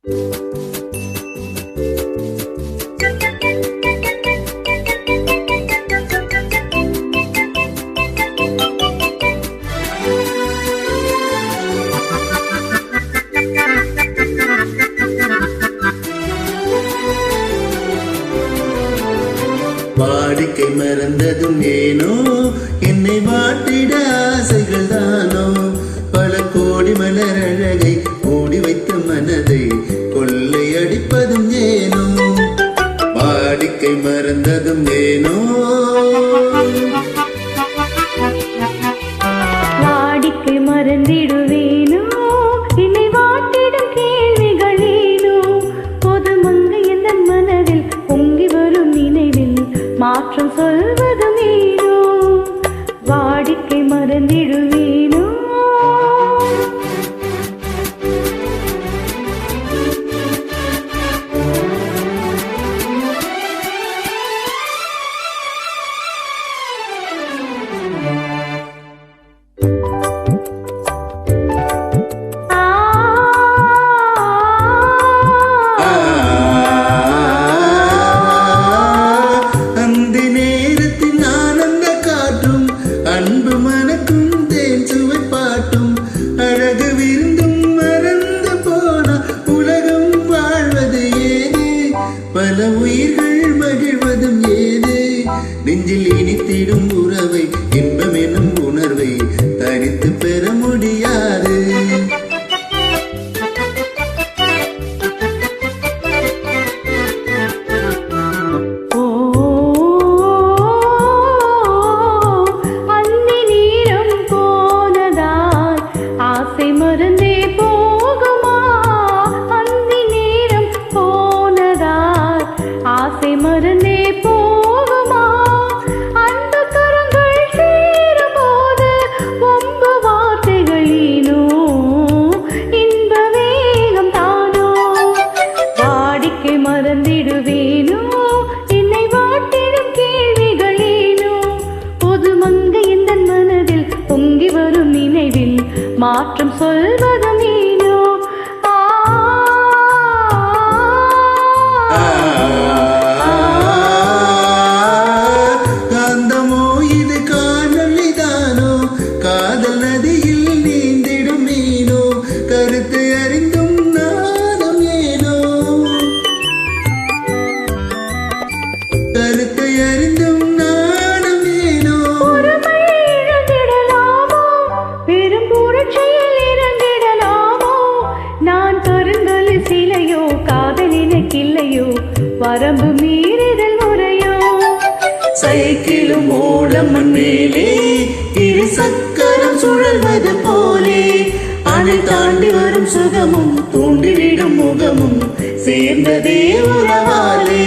வாடிக்கை மறந்ததும் ஏனோ, என்னை வாட்டிட ஆசைகள் தானோ, பல கோடி மலர் அழகை மூடி வைத்த மனதை கொள்ளை அடிப்பதும் ஏனோ, வாடிக்கை மறந்ததும் ஏனோ. வாடிக்கை மறந்திடுவேனோ, என்னை வாட்டிடும் கேள்விகளேனோ, பொது மங்கை எந்த மனதில் பொங்கி வரும் நினைவில் மாற்றம் சொல்வதும் ஏனோ, வாடிக்கை மறந்திடுவேனோ. அன்பு மனக்கும் தேன் சுவை பாட்டும் அழகு விருந்தும் மறந்து போன உலகம் வாழ்வது ஏது, பல உயிர்கள் மகிழ்வதும் ஏது, நெஞ்சில் இனித்திடும் உறவை இன்பம் எனும் உணர்வை தனித்து பெற முடியாது. மறந்தே போகுமா அந்தி நேரம் போனதால், ஆசை மறந்தே போகுமா அந்த கரங்கள் சேரும் போது ஒன்பு வார்த்தைகளேனோ, இன்ப வேகம் தானோ, வாடிக்கை மறந்திடுவேனோ, என்னை வாட்டிடும் கேள்விகளேனோ, பொது மங்கை எந்த மனதில் பொங்கி வரும் நினைவில் மாற்றம் சொல்வதும் நீனோ. காந்தமோ இது காணொளிதானோ, காதல் நதியில் நீந்திடும் மீனோ, கருத்தை அறிந்தும் நாதம் ஏனோ, கருத்தை அறிந்தும் நாணம் ஏனோ. நான் கருங்கல் சிலையோ, காதல் எனக்கில்லையோ, வரம்பு மீறிதல் முறையோ. சைக்கிளும் ஓடம் மேலே இரு சக்கரம் சுழல்வது போலே, அதை தாண்டி வரும் சுகமும் தூண்டிவிடும் முகமும் சேர்ந்ததே உறவாலே.